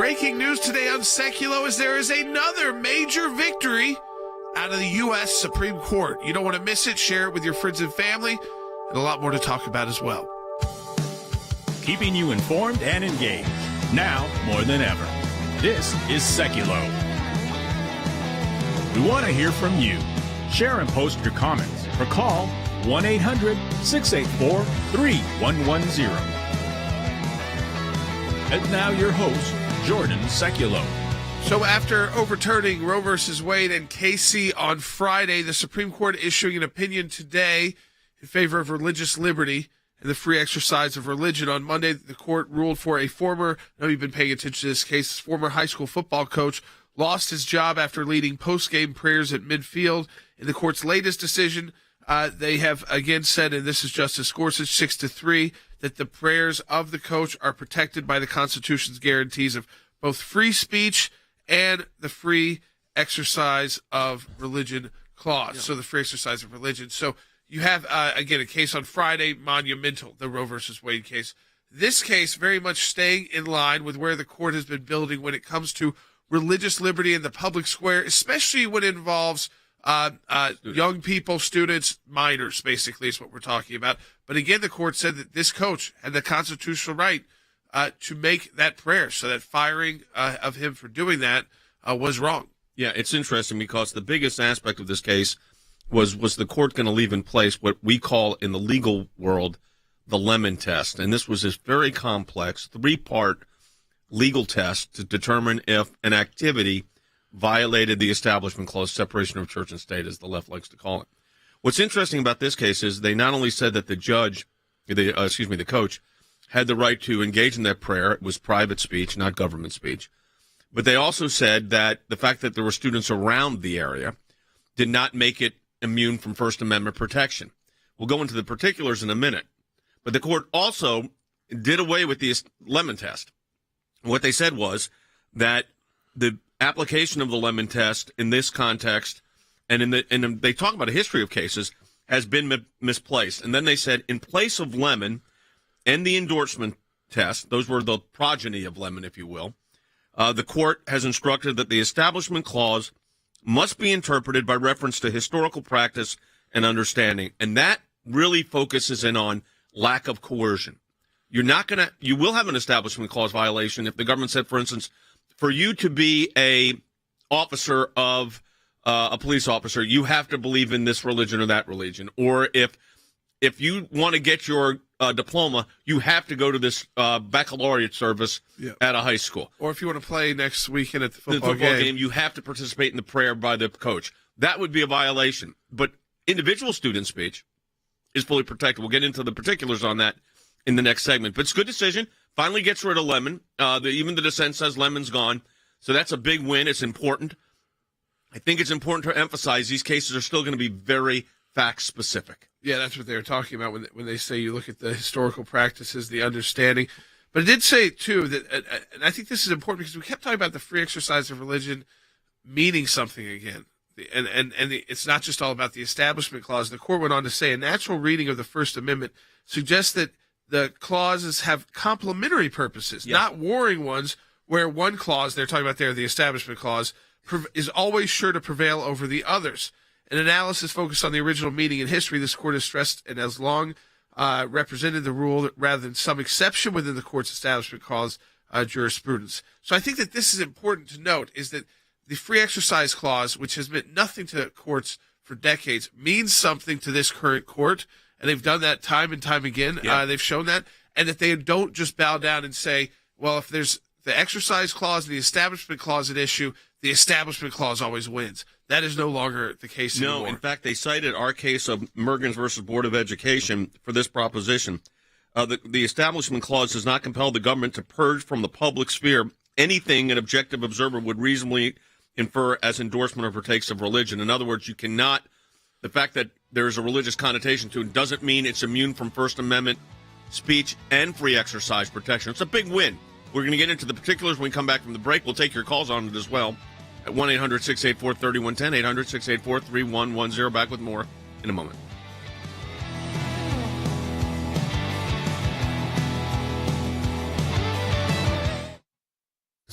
Breaking news today on Sekulow is there is another major victory out of the U.S. Supreme Court. You don't want to miss it. Share it with your friends and family, and a lot more to talk about as well. Keeping you informed and engaged, now more than ever. This is Sekulow. We want to hear from you. Share and post your comments or call 1-800-684-3110. And now your host, Jordan Sekulow. So after overturning Roe v. Wade and Casey on Friday, the Supreme Court issuing an opinion today in favor of religious liberty and the free exercise of religion. On Monday, the court ruled for a former, I know you've been paying attention to this case, former high school football coach lost his job after leading post-game prayers at midfield. In the court's latest decision, they have again said, and this is Justice Gorsuch 6-3, that the prayers of the coach are protected by the Constitution's guarantees of both free speech and the free exercise of religion clause. Yeah. So the free exercise of religion. So you have, again, a case on Friday, monumental, the Roe versus Wade case. This case very much staying in line with where the court has been building when it comes to religious liberty in the public square, especially when it involves young people, students, minors, basically, is what we're talking about. But again, the court said that this coach had the constitutional right to make that prayer, so that firing of him for doing that was wrong. Yeah, it's interesting because the biggest aspect of this case was the court going to leave in place what we call in the legal world the Lemon test. And this was this very complex three-part legal test to determine if an activity violated the Establishment Clause, separation of church and state, as the left likes to call it. What's interesting about this case is they not only said that the coach, had the right to engage in that prayer. It was private speech, not government speech. But they also said that the fact that there were students around the area did not make it immune from First Amendment protection. We'll go into the particulars in a minute. But the court also did away with the Lemon test. What they said was that the application of the Lemon test in this context, and they talk about a history of cases, has been misplaced. And then they said, in place of Lemon and the endorsement test, those were the progeny of Lemon, if you will, the court has instructed that the Establishment Clause must be interpreted by reference to historical practice and understanding. And that really focuses in on lack of coercion. You will have an Establishment Clause violation if the government said, for instance, for you to be a officer of a police officer, you have to believe in this religion or that religion. Or if you want to get your diploma, you have to go to this baccalaureate service at a high school. Or if you want to play next weekend at the football game, you have to participate in the prayer by the coach. That would be a violation. But individual student speech is fully protected. We'll get into the particulars on that in the next segment. But it's a good decision. Finally gets rid of Lemon. Even the dissent says Lemon's gone. So that's a big win. It's important. I think it's important to emphasize these cases are still going to be very fact-specific. Yeah, that's what they were talking about when they say you look at the historical practices, the understanding. But it did say, too, that, and I think this is important because we kept talking about the free exercise of religion meaning something again. And it's not just all about the Establishment Clause. The court went on to say a natural reading of the First Amendment suggests that the clauses have complementary purposes, not warring ones, where one clause, they're talking about there, the Establishment Clause, is always sure to prevail over the others. An analysis focused on the original meaning in history, this court has stressed and has long represented the rule rather than some exception within the court's Establishment Clause jurisprudence. So I think that this is important to note, is that the Free Exercise Clause, which has meant nothing to courts for decades, means something to this current court, and they've done that time and time again. They've shown that, and that they don't just bow down and say, well, if there's the Exercise Clause and the Establishment Clause at issue, the Establishment Clause always wins. That is no longer the case anymore. No, in fact, they cited our case of Mergens versus Board of Education for this proposition. The Establishment Clause does not compel the government to purge from the public sphere anything an objective observer would reasonably infer as endorsement or partakes of religion. In other words, you cannot, the fact that there is a religious connotation to it doesn't mean it's immune from First Amendment speech and free exercise protection. It's a big win. We're going to get into the particulars when we come back from the break. We'll take your calls on it as well at 1-800-684-3110, 800-684-3110. Back with more in a moment.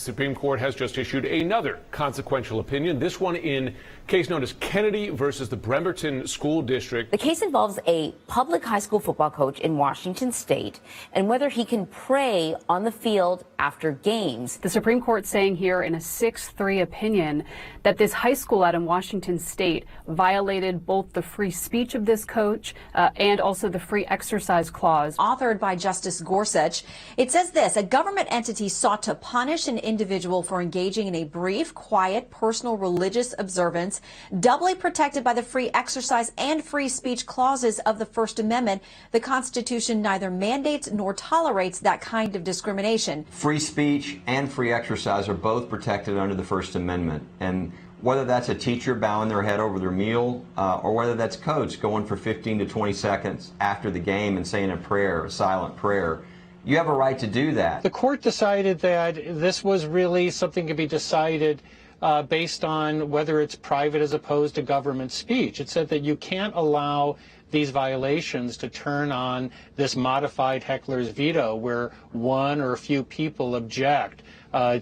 Supreme Court has just issued another consequential opinion, this one in case known as Kennedy versus the Bremerton School District. The case involves a public high school football coach in Washington state and whether he can pray on the field after games. The Supreme Court saying here in a 6-3 opinion that this high school out in Washington state violated both the free speech of this coach and also the free exercise clause. Authored by Justice Gorsuch, it says this: a government entity sought to punish an individual for engaging in a brief, quiet, personal religious observance, doubly protected by the free exercise and free speech clauses of the First Amendment. The Constitution neither mandates nor tolerates that kind of discrimination. Free speech and free exercise are both protected under the First Amendment. And whether that's a teacher bowing their head over their meal or whether that's coach going for 15 to 20 seconds after the game and saying a prayer, a silent prayer, you have a right to do that. The court decided that this was really something to be decided based on whether it's private as opposed to government speech. It said that you can't allow these violations to turn on this modified heckler's veto where one or a few people object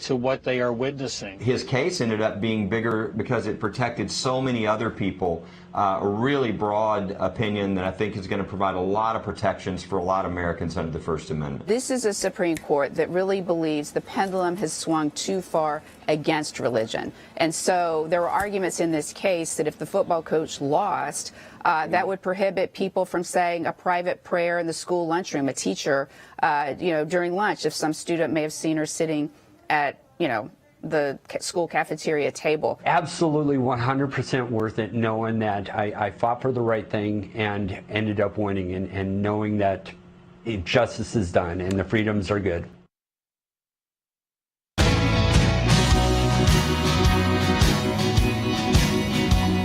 to what they are witnessing. His case ended up being bigger because it protected so many other people. A really broad opinion that I think is going to provide a lot of protections for a lot of Americans under the First Amendment. This is a Supreme Court that really believes the pendulum has swung too far against religion. And so there were arguments in this case that if the football coach lost, that would prohibit people from saying a private prayer in the school lunchroom, a teacher, during lunch, if some student may have seen her sitting at, the school cafeteria table. Absolutely 100% worth it, knowing that I fought for the right thing and ended up winning, and knowing that justice is done and the freedoms are good.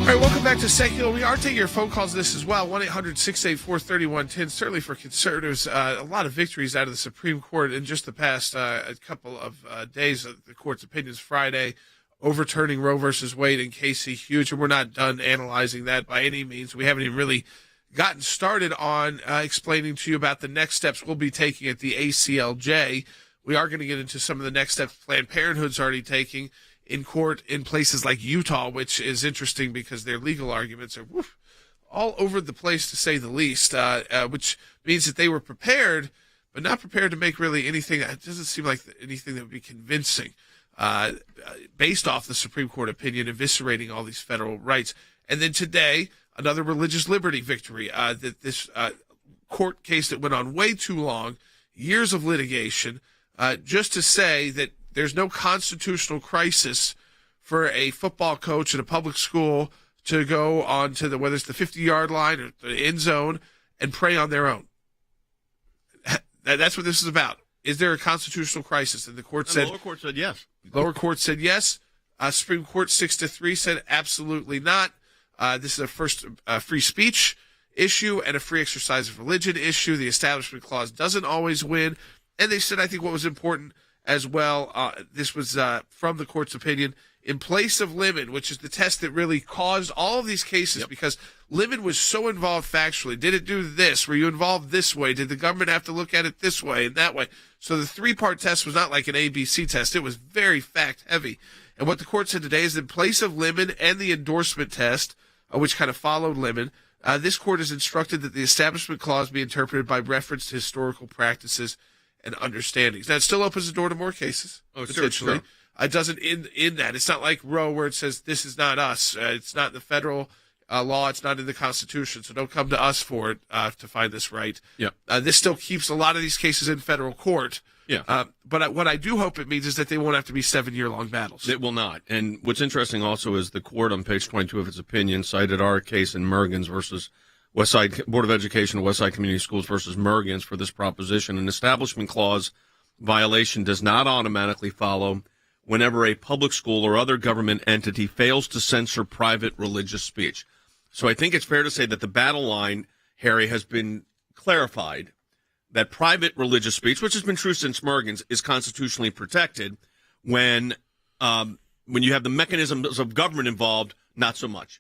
All right, welcome back to Sekulow. We are taking your phone calls on this as well. 1-800-684-3110. Certainly for conservatives, a lot of victories out of the Supreme Court in just the past a couple of days. The court's opinions Friday, overturning Roe versus Wade and Casey, huge. And we're not done analyzing that by any means. We haven't even really gotten started on explaining to you about the next steps we'll be taking at the ACLJ. We are going to get into some of the next steps Planned Parenthood's already taking in court in places like Utah, which is interesting because their legal arguments are all over the place, to say the least, which means that they were prepared, but not prepared to make really anything. It doesn't seem like anything that would be convincing based off the Supreme Court opinion eviscerating all these federal rights. And then today, another religious liberty victory, that this court case that went on way too long, years of litigation, just to say that there's no constitutional crisis for a football coach in a public school to go on to whether it's the 50-yard line or the end zone and pray on their own. That's what this is about. Is there a constitutional crisis? And the court said, the lower court said yes. Lower court said yes. Supreme Court 6-3 said absolutely not. This is a first free speech issue and a free exercise of religion issue. The Establishment Clause doesn't always win. And they said, I think what was important as well, this was from the court's opinion, in place of Lemon, which is the test that really caused all of these cases, because Lemon was so involved factually. Did it do this? Were you involved this way? Did the government have to look at it this way and that way? So the three-part test was not like an ABC test. It was very fact-heavy. And what the court said today is in place of Lemon and the endorsement test, which kind of followed Lemon, this court has instructed that the Establishment Clause be interpreted by reference to historical practices and understandings. Now, it still opens the door to more cases, potentially. Sure. It doesn't in that. It's not like Roe where it says this is not us. It's not in the federal law. It's not in the Constitution. So don't come to us for it to find this right. Yeah. This still keeps a lot of these cases in federal court. Yeah. But what I do hope it means is that they won't have to be 7-year-long battles. It will not. And what's interesting also is the court on page 22 of its opinion cited our case in Mergens versus Westside Board of Education of Westside Community Schools versus Mergens for this proposition. An Establishment Clause violation does not automatically follow whenever a public school or other government entity fails to censor private religious speech. So I think it's fair to say that the battle line, Harry, has been clarified that private religious speech, which has been true since Mergens, is constitutionally protected. When you have the mechanisms of government involved, not so much.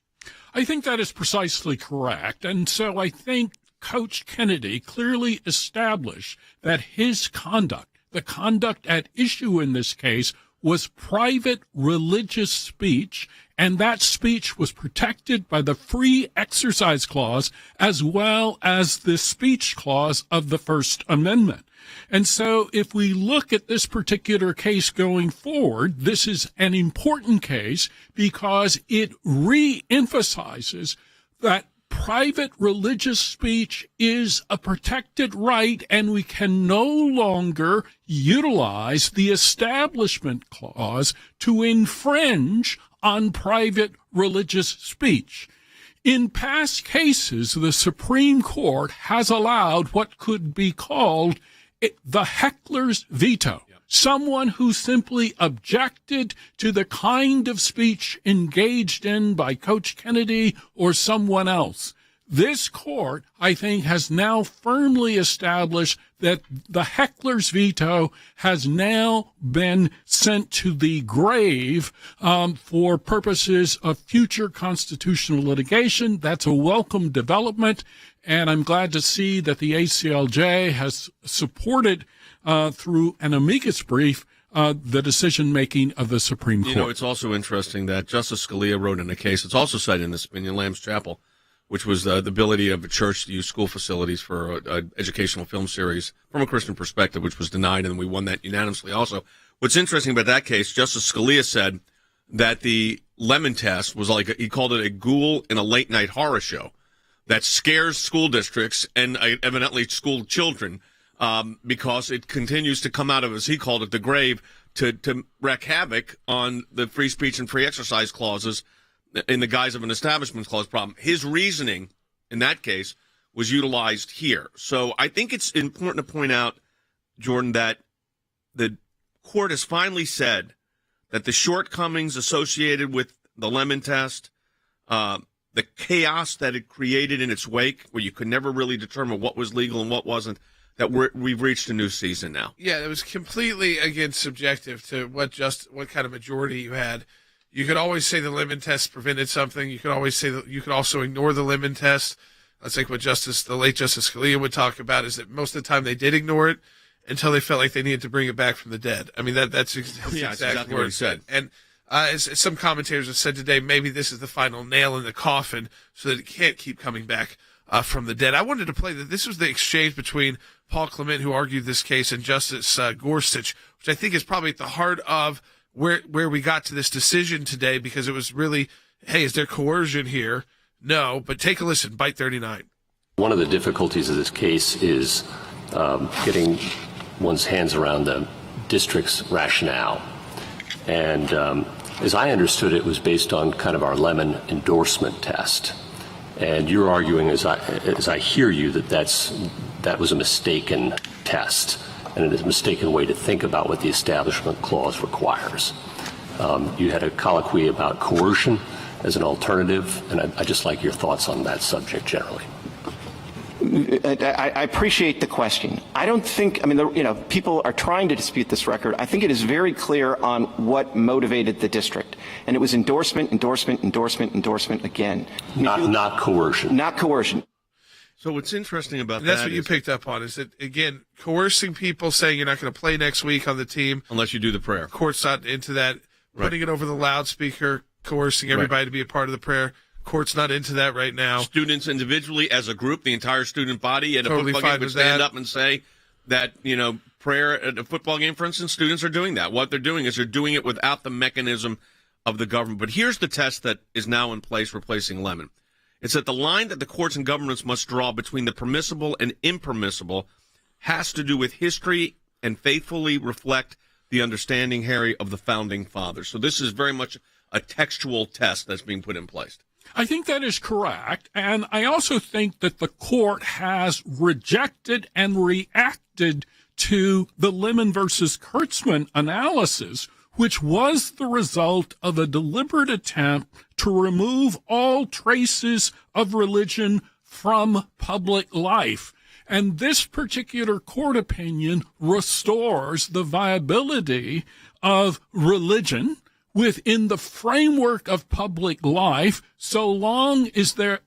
I think that is precisely correct. And so I think Coach Kennedy clearly established that his conduct, the conduct at issue in this case, was private religious speech, and that speech was protected by the Free Exercise Clause as well as the Speech Clause of the First Amendment. And so if we look at this particular case going forward, this is an important case because it re-emphasizes that private religious speech is a protected right, and we can no longer utilize the Establishment Clause to infringe on private religious speech. In past cases, the Supreme Court has allowed what could be called the heckler's veto. Someone who simply objected to the kind of speech engaged in by Coach Kennedy or someone else. This court, I think, has now firmly established that the heckler's veto has now been sent to the grave for purposes of future constitutional litigation. That's a welcome development, and I'm glad to see that the ACLJ has supported through an amicus brief the decision-making of the Supreme Court. You know, it's also interesting that Justice Scalia wrote in a case, it's also cited in this opinion, Lamb's Chapel, which was the ability of a church to use school facilities for an educational film series from a Christian perspective, which was denied, and we won that unanimously also. What's interesting about that case, Justice Scalia said that the Lemon test was like, he called it a ghoul in a late-night horror show that scares school districts and evidently school children because it continues to come out of, as he called it, the grave to wreak havoc on the free speech and free exercise clauses in the guise of an Establishment Clause problem. His reasoning in that case was utilized here. So I think it's important to point out, Jordan, that the court has finally said that the shortcomings associated with the Lemon test, the chaos that it created in its wake, where you could never really determine what was legal and what wasn't, that we've reached a new season now. Yeah, it was completely, again, subjective to what kind of majority you had. You could always say the Lemon test prevented something. You could always say that you could also ignore the Lemon test. That's like what the late Justice Scalia would talk about, is that most of the time they did ignore it until they felt like they needed to bring it back from the dead. I mean, that's exactly what he said. And as some commentators have said today, maybe this is the final nail in the coffin so that it can't keep coming back from the dead. I wanted to play that. This was the exchange between Paul Clement, who argued this case, and Justice Gorsuch, which I think is probably at the heart of where we got to this decision today, because it was really, hey, is there coercion here? No, but take a listen. Byte 39. One of the difficulties of this case is getting one's hands around the district's rationale. And as I understood it, was based on kind of our Lemon endorsement test. And you're arguing, as I hear you, that was a mistaken test, and it is a mistaken way to think about what the Establishment Clause requires. You had a colloquy about coercion as an alternative, and I'd just like your thoughts on that subject generally. I appreciate the question. I don't think, people are trying to dispute this record. I think it is very clear on what motivated the district. And it was endorsement again. Not coercion. Not coercion. So what's interesting about that's what you picked up on, is that, again, coercing people, saying you're not going to play next week on the team. Unless you do the prayer. Court's not into that. Right. Putting it over the loudspeaker, coercing everybody to be a part of the prayer. Court's not into that right now. Students individually, as a group, the entire student body at totally a football game would stand up and say that, prayer at a football game, for instance, students are doing that. What they're doing is they're doing it without the mechanism of the government. But here's the test that is now in place replacing Lemon. It's that the line that the courts and governments must draw between the permissible and impermissible has to do with history and faithfully reflect the understanding, Harry, of the Founding Fathers. So this is very much a textual test that's being put in place. I think that is correct. And I also think that the court has rejected and reacted to the Lemon versus Kurtzman analysis, which was the result of a deliberate attempt to remove all traces of religion from public life. And this particular court opinion restores the viability of religion within the framework of public life, so long as there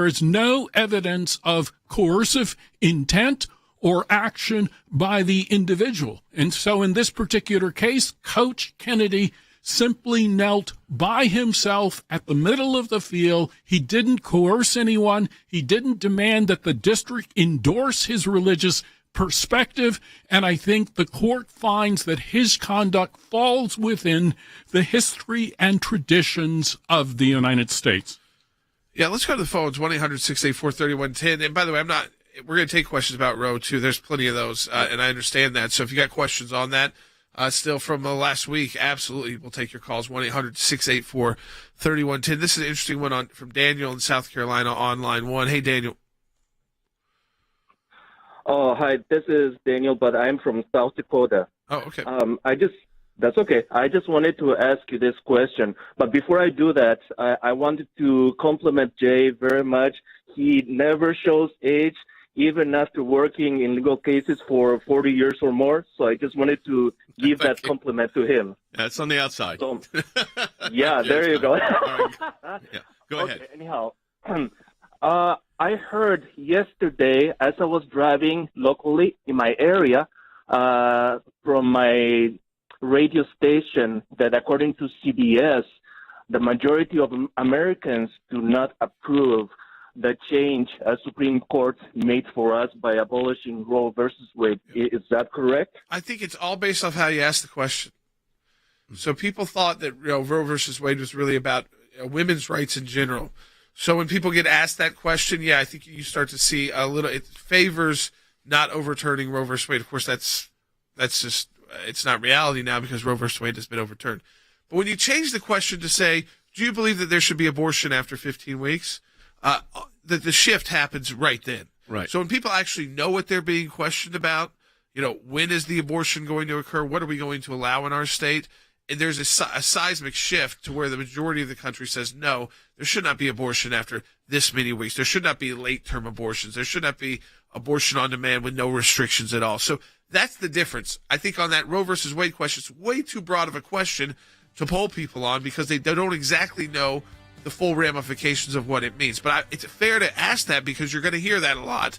is no evidence of coercive intent or action by the individual. And so in this particular case, Coach Kennedy simply knelt by himself at the middle of the field. He didn't coerce anyone. He didn't demand that the district endorse his religious perspective. And I think the court finds that his conduct falls within the history and traditions of the United States. Yeah, let's go to the phones, 1-800-684-3110. And by the way, we're going to take questions about Roe, too. There's plenty of those, and I understand that. So if you got questions on that, still from last week, absolutely, we'll take your calls, 1-800-684-3110. This is an interesting one from Daniel in South Carolina on line 1. Hey, Daniel. Oh, hi, this is Daniel, but I'm from South Dakota. Oh, okay. That's okay. I just wanted to ask you this question. But before I do that, I wanted to compliment Jay very much. He never shows age, even after working in legal cases for 40 years or more. So I just wanted to give that compliment to him. That's on the outside. So, yeah, there you go. Yeah, go ahead. Okay, anyhow, I heard yesterday as I was driving locally in my area from my radio station that according to CBS, the majority of Americans do not approve the change Supreme Court made for us by abolishing Roe versus Wade. Is that correct? I think it's all based off how you ask the question. So people thought that Roe versus Wade was really about women's rights in general. So when people get asked that question, yeah, I think you start to see a little, it favors not overturning Roe versus Wade. Of course, that's just, it's not reality now because Roe versus Wade has been overturned. But when you change the question to say, do you believe that there should be abortion after 15 weeks? That the shift happens right then. Right. So when people actually know what they're being questioned about, when is the abortion going to occur? What are we going to allow in our state? And there's a seismic shift to where the majority of the country says, no, there should not be abortion after this many weeks. There should not be late-term abortions. There should not be abortion on demand with no restrictions at all. So that's the difference. I think on that Roe versus Wade question, it's way too broad of a question to poll people on because they don't exactly know the full ramifications of what it means. But it's fair to ask that because you're going to hear that a lot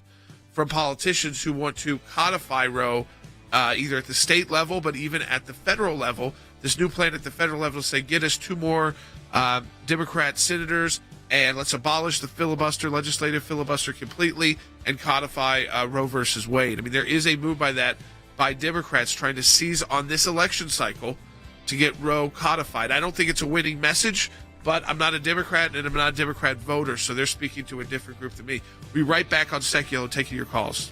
from politicians who want to codify Roe either at the state level, but even at the federal level. This new plan at the federal level say, get us 2 more Democrat senators and let's abolish the legislative filibuster completely and codify Roe versus Wade. I mean, there is a move by Democrats trying to seize on this election cycle to get Roe codified. I don't think it's a winning message, but I'm not a Democrat and I'm not a Democrat voter, so they're speaking to a different group than me. We'll be right back on Sekulow taking your calls.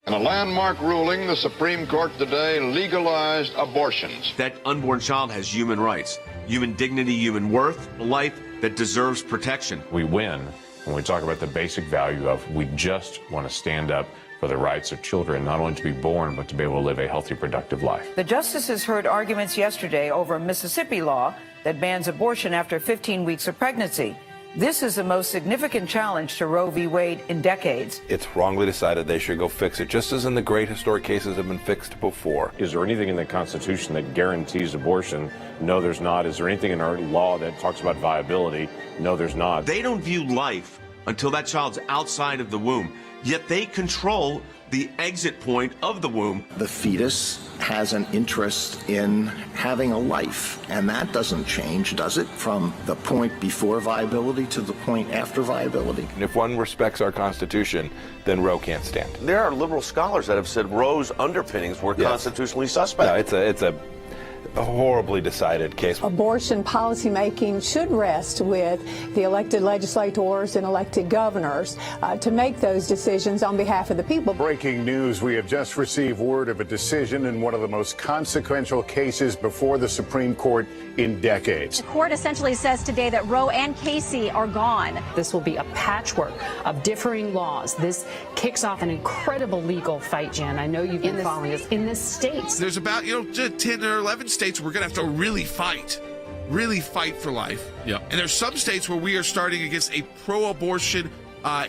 In a landmark ruling, the Supreme Court today legalized abortions. That unborn child has human rights, human dignity, human worth, a life that deserves protection. We win when we talk about the basic value of we just want to stand up for the rights of children, not only to be born, but to be able to live a healthy, productive life. The justices heard arguments yesterday over a Mississippi law that bans abortion after 15 weeks of pregnancy. This is the most significant challenge to Roe v. Wade in decades. It's wrongly decided they should go fix it, just as in the great historic cases have been fixed before. Is there anything in the Constitution that guarantees abortion? No, there's not. Is there anything in our law that talks about viability? No, there's not. They don't view life until that child's outside of the womb, yet they control the exit point of the womb. The fetus has an interest in having a life, and that doesn't change, does it? From the point before viability to the point after viability. And if one respects our Constitution, then Roe can't stand. There are liberal scholars that have said Roe's underpinnings were constitutionally suspect. No, it's a horribly decided case. Abortion policymaking should rest with the elected legislators and elected governors to make those decisions on behalf of the people. Breaking news, we have just received word of a decision in one of the most consequential cases before the Supreme Court in decades. The court essentially says today that Roe and Casey are gone. This will be a patchwork of differing laws. This kicks off an incredible legal fight, Jen. I know you've been following this in the states. There's about 10 or 11 states we're going to have to really fight for life. Yeah. And there's some states where we are starting against a pro-abortion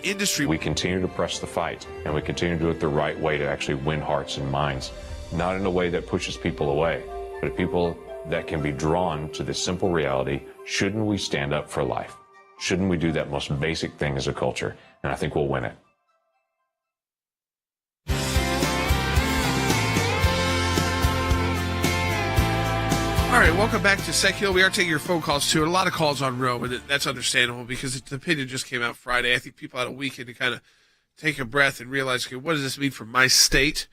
industry. We continue to press the fight, and we continue to do it the right way to actually win hearts and minds, not in a way that pushes people away, but people that can be drawn to this simple reality: shouldn't we stand up for life? Shouldn't we do that most basic thing as a culture? And I think we'll win it. All right, welcome back to Sekulow. We are taking your phone calls, too, and a lot of calls on Roe, and that's understandable because the opinion just came out Friday. I think people had a weekend to kind of take a breath and realize, okay, what does this mean for my state?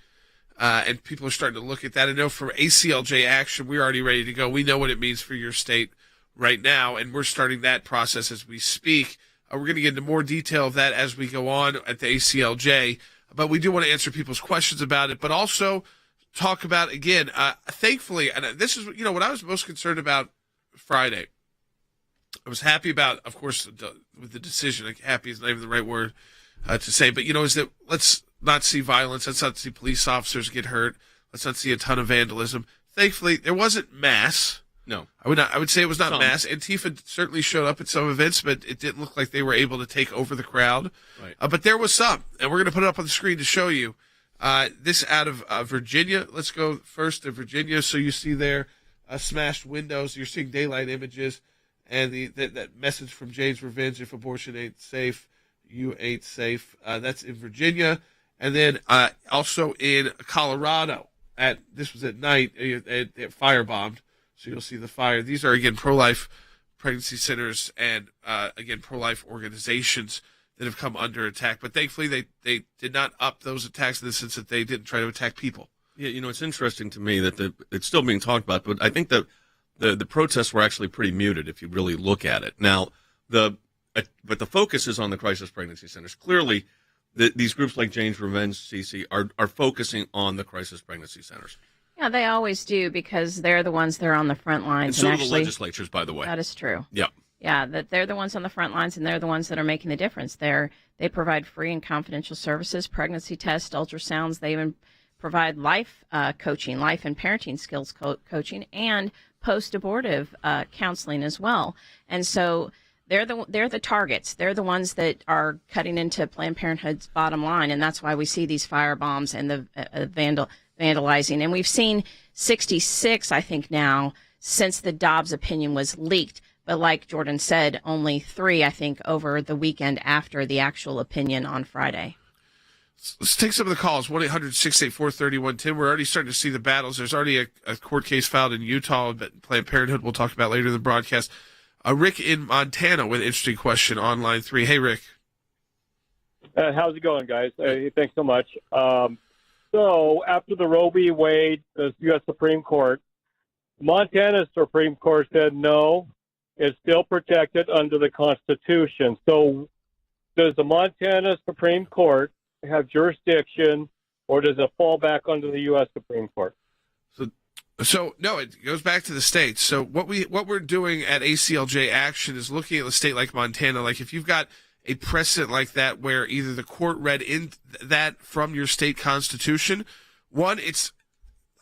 And people are starting to look at that. I know from ACLJ action, we're already ready to go. We know what it means for your state right now, and we're starting that process as we speak. We're going to get into more detail of that as we go on at the ACLJ, but we do want to answer people's questions about it, but also talk about, again, thankfully, and this is, what I was most concerned about Friday. I was happy about, of course, with the decision. Like, happy is not even the right word to say, but, is that let's not see violence. Let's not see police officers get hurt. Let's not see a ton of vandalism. Thankfully, there wasn't mass. No. I would say it was not mass. Antifa certainly showed up at some events, but it didn't look like they were able to take over the crowd. Right. But there was some, and we're going to put it up on the screen to show you. This out of Virginia. Let's go first to Virginia. So you see there smashed windows. You're seeing daylight images, and that message from Jane's Revenge: "If abortion ain't safe, you ain't safe." That's in Virginia, and then also in Colorado. This was at night. It firebombed. So you'll see the fire. These are again pro-life pregnancy centers and again pro-life organizations that have come under attack. But thankfully, they did not up those attacks in the sense that they didn't try to attack people. Yeah, it's interesting to me that it's still being talked about, but I think that the protests were actually pretty muted if you really look at it. Now, but the focus is on the crisis pregnancy centers. Clearly, these groups like Jane's Revenge, CC, are focusing on the crisis pregnancy centers. Yeah, they always do because they're the ones that are on the front lines. And so do the legislatures, by the way. That is true. Yeah. Yeah, that they're the ones on the front lines, and they're the ones that are making the difference. They provide free and confidential services, pregnancy tests, ultrasounds. They even provide life coaching, life and parenting skills coaching, and post-abortive counseling as well. And so they're the targets. They're the ones that are cutting into Planned Parenthood's bottom line, and that's why we see these firebombs and the vandalizing. And we've seen 66, I think, now since the Dobbs opinion was leaked. But like Jordan said, only 3, I think, over the weekend after the actual opinion on Friday. Let's take some of the calls. 1-800-684-3110. We're already starting to see the battles. There's already a court case filed in Utah that Planned Parenthood we'll talk about later in the broadcast. Rick in Montana with an interesting question on line 3. Hey, Rick. How's it going, guys? Thanks so much. So after the Roe v. Wade, the U.S. Supreme Court, Montana's Supreme Court said no. Is still protected under the Constitution. So does the Montana Supreme Court have jurisdiction, or does it fall back under the U.S. Supreme Court? So no, it goes back to the states. So what we're doing at ACLJ Action is looking at a state like Montana. Like if you've got a precedent like that where either the court read in that from your state constitution, I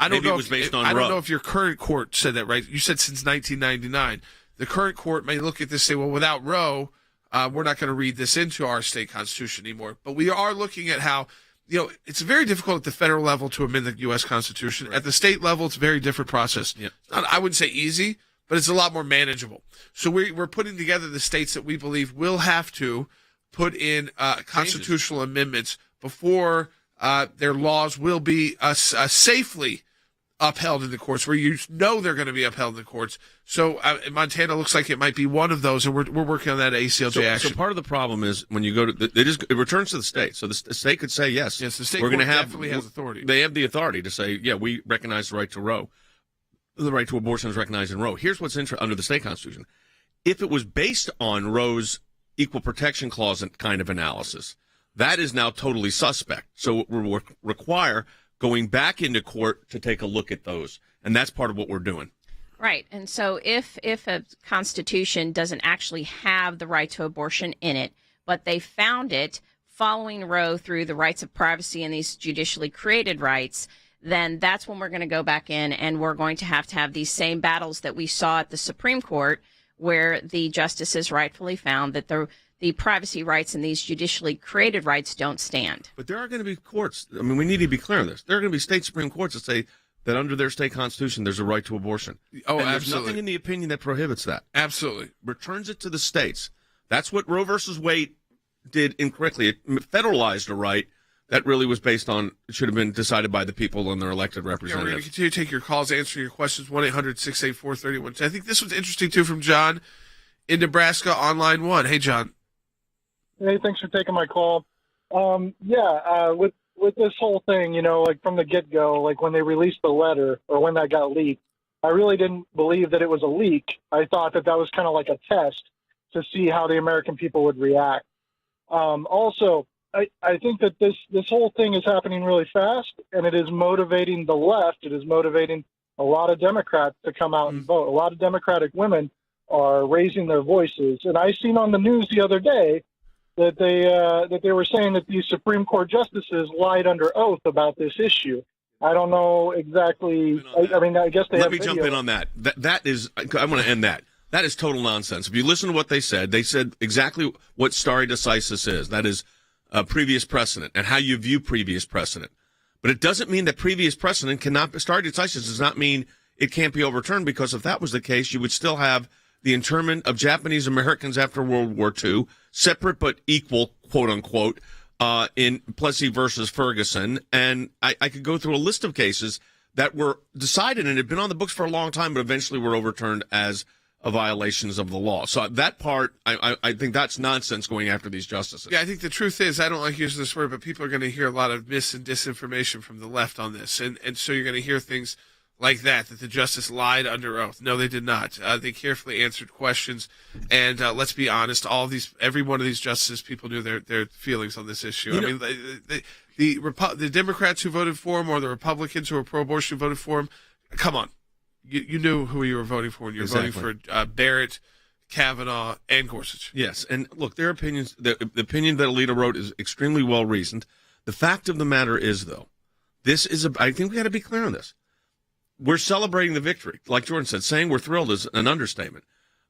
don't know if your current court said that, right? You said since 1999. The current court may look at this and say, well, without Roe, we're not going to read this into our state constitution anymore. But we are looking at how, it's very difficult at the federal level to amend the U.S. Constitution. Right. At the state level, it's a very different process. Yeah. I wouldn't say easy, but it's a lot more manageable. So we're putting together the states that we believe will have to put in constitutional amendments before their laws will be safely upheld in the courts, where they're going to be upheld in the courts. So Montana looks like it might be one of those, and we're working on that at ACLJ action. So part of the problem is when you go to it returns to the state. So the state could say yes. Yes, the state definitely has authority. They have the authority to say, yeah, we recognize the right to Roe. The right to abortion is recognized in Roe. Here's what's interesting under the state constitution. If it was based on Roe's equal protection clause kind of analysis, that is now totally suspect. So it will require going back into court to take a look at those. And that's part of what we're doing. Right. And so if a constitution doesn't actually have the right to abortion in it, but they found it following Roe through the rights of privacy and these judicially created rights, then that's when we're going to go back in and we're going to have these same battles that we saw at the Supreme Court, where the justices rightfully found that the privacy rights and these judicially created rights don't stand. But there are going to be courts. I mean, we need to be clear on this. There are going to be state Supreme Courts that say that under their state constitution, there's a right to abortion. Oh, and absolutely. There's nothing in the opinion that prohibits that. Absolutely. Returns it to the states. That's what Roe versus Wade did incorrectly. It federalized a right that really was based on, it should have been decided by the people and their elected Yeah, we're representatives. going to continue to take your calls, answer your questions, 1-800-684-3110. I think this was interesting, too, from John in Nebraska on line 1. Hey, John. Hey, thanks for taking my call. With this whole thing, like from the get-go, like when they released the letter or when that got leaked, I really didn't believe that it was a leak. I thought that was kind of like a test to see how the American people would react. Also, I think that this whole thing is happening really fast, and it is motivating the left. It is motivating a lot of Democrats to come out and vote. A lot of Democratic women are raising their voices. And I seen on the news the other day that they were saying that these Supreme Court justices lied under oath about this issue. I don't know exactly. I guess they Let have me jump video. in on that. That is, I'm going to end that. That is total nonsense. If you listen to what they said exactly what stare decisis is. That is previous precedent and how you view previous precedent. But it doesn't mean that previous precedent cannot be, stare decisis does not mean it can't be overturned, because if that was the case, you would still have the internment of Japanese Americans after World War II, separate but equal, quote unquote, in Plessy versus Ferguson. And I could go through a list of cases that were decided and had been on the books for a long time, but eventually were overturned as violations of the law. So that part, I think that's nonsense going after these justices. Yeah, I think the truth is, I don't like using this word, but people are going to hear a lot of mis and disinformation from the left on this. And so you're going to hear things like that the justice lied under oath. No, they did not. They carefully answered questions. And let's be honest, every one of these justices, people knew their feelings on this issue. The Democrats who voted for him, or the Republicans who were pro-abortion who voted for him, come on. You knew who you were voting for, and you were voting for Barrett, Kavanaugh, and Gorsuch. Yes, and look, their opinions, the opinion that Alito wrote is extremely well reasoned. The fact of the matter is, though, I think we got to be clear on this. We're celebrating the victory. Like Jordan said, saying we're thrilled is an understatement.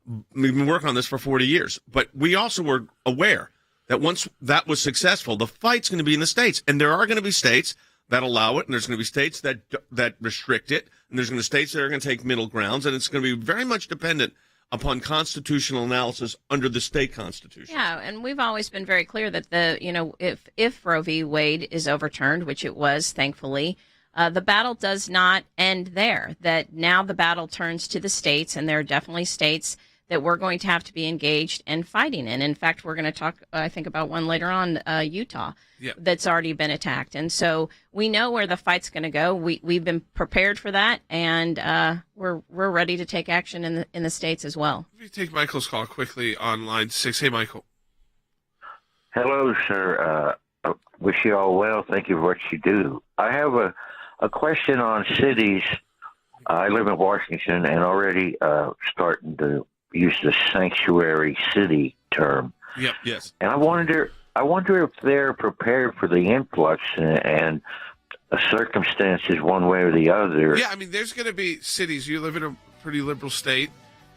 We've been working on this for 40 years, but we also were aware that once that was successful, the fight's going to be in the states, and there are going to be states that allow it, and there's going to be states that restrict it, and there's going to be states that are going to take middle grounds, and it's going to be very much dependent upon constitutional analysis under the state constitution. Yeah, and we've always been very clear that if Roe v. Wade is overturned, which it was, thankfully, the battle does not end there. That now the battle turns to the states, and there are definitely states that we're going to have to be engaged and fighting in. In fact, we're going to talk, I think, about one later on, Utah, that's already been attacked. And so we know where the fight's going to go. We've been prepared for that, and we're ready to take action in the states as well. Let me take Michael's call quickly on line 6. Hey, Michael. Hello, sir. Wish you all well. Thank you for what you do. I have a question on cities. I live in Washington and already starting to use the sanctuary city term. Yep. Yes. And I wonder if they're prepared for the influx and circumstances one way or the other. Yeah, I mean, there's going to be cities. You live in a pretty liberal state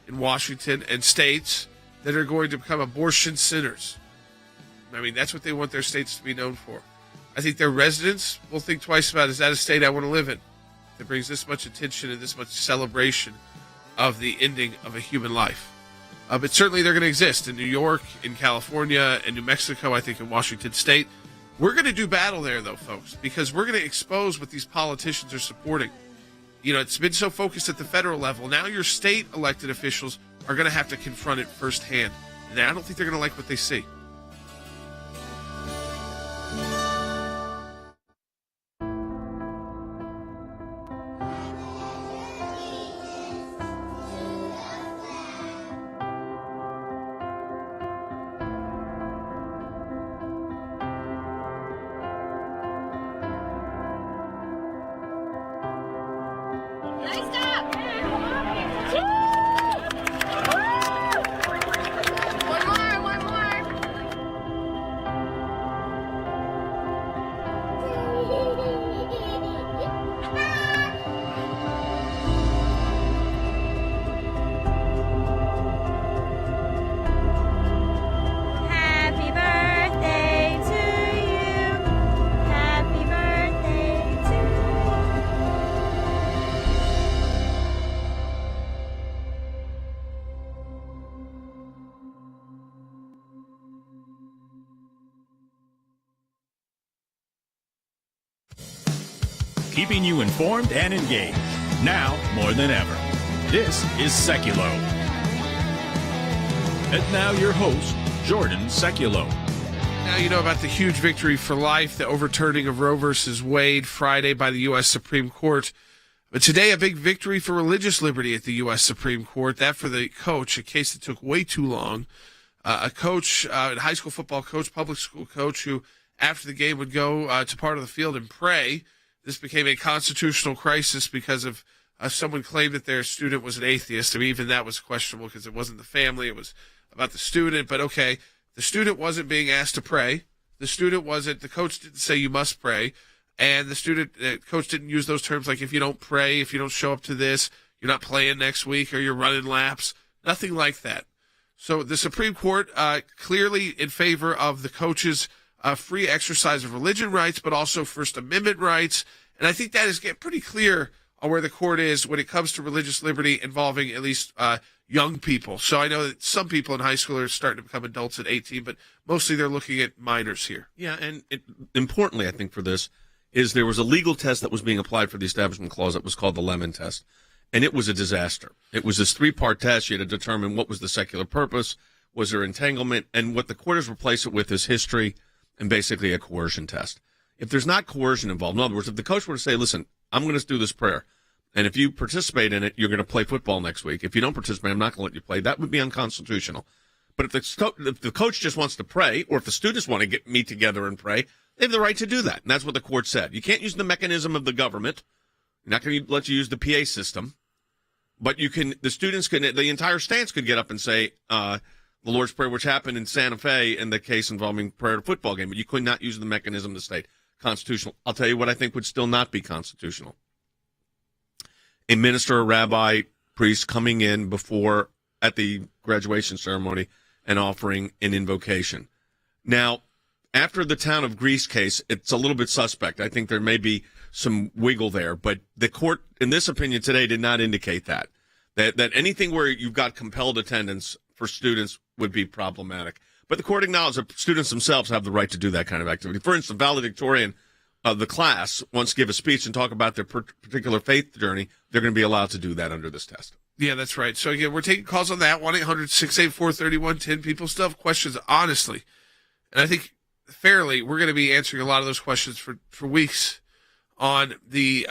in Washington, and states that are going to become abortion centers. I mean, that's what they want their states to be known for. I think their residents will think twice about, is that a state I want to live in that brings this much attention and this much celebration of the ending of a human life? But certainly they're going to exist in New York, in California, in New Mexico, I think in Washington State. We're going to do battle there, though, folks, because we're going to expose what these politicians are supporting. It's been so focused at the federal level. Now your state elected officials are going to have to confront it firsthand. And I don't think they're going to like what they see. keeping you informed and engaged. Now more than ever. This is Sekulow. And now your host, Jordan Sekulow. Now you know about the huge victory for life, the overturning of Roe versus Wade Friday by the U.S. Supreme Court. But today, a big victory for religious liberty at the U.S. Supreme Court. That for the coach, a case that took way too long. A coach, a high school football coach, public school coach, who after the game would go to part of the field and pray. This became a constitutional crisis because of someone claimed that their student was an atheist. I mean, even that was questionable because it wasn't the family. It was about the student. But okay, the student wasn't being asked to pray. The coach didn't say you must pray. And the coach didn't use those terms like if you don't pray, if you don't show up to this, you're not playing next week or you're running laps. Nothing like that. So the Supreme Court clearly in favor of the coach's free exercise of religion rights, but also First Amendment rights. And I think that is getting pretty clear on where the court is when it comes to religious liberty involving at least young people. So I know that some people in high school are starting to become adults at 18, but mostly they're looking at minors here. Yeah, and importantly, I think for this, is there was a legal test that was being applied for the Establishment Clause that was called the Lemon Test. And it was a disaster. It was this three-part test. You had to determine what was the secular purpose, was there entanglement, and what the court has replaced it with is history and basically a coercion test. If there's not coercion involved, in other words, if the coach were to say, listen, I'm going to do this prayer, and if you participate in it, you're going to play football next week. If you don't participate, I'm not going to let you play. That would be unconstitutional. But if the coach just wants to pray, or if the students want to meet together and pray, they have the right to do that. And that's what the court said. You can't use the mechanism of the government. They're not going to let you use the PA system. But the students the entire stance could get up and say, the Lord's Prayer, which happened in Santa Fe in the case involving prayer at a football game, but you could not use the mechanism of the state. Constitutional. I'll tell you what I think would still not be constitutional. A minister, a rabbi, priest coming in at the graduation ceremony and offering an invocation. Now, after the Town of Greece case, it's a little bit suspect. I think there may be some wiggle there, but the court, in this opinion today, did not indicate that anything where you've got compelled attendance for students would be problematic. But the court acknowledged that students themselves have the right to do that kind of activity. For instance, the valedictorian of the class wants to give a speech and talk about their particular faith journey. They're going to be allowed to do that under this test. Yeah, that's right. So again, we're taking calls on that, 1-800-684-3110. People still have questions, honestly. And I think fairly, we're going to be answering a lot of those questions for weeks on the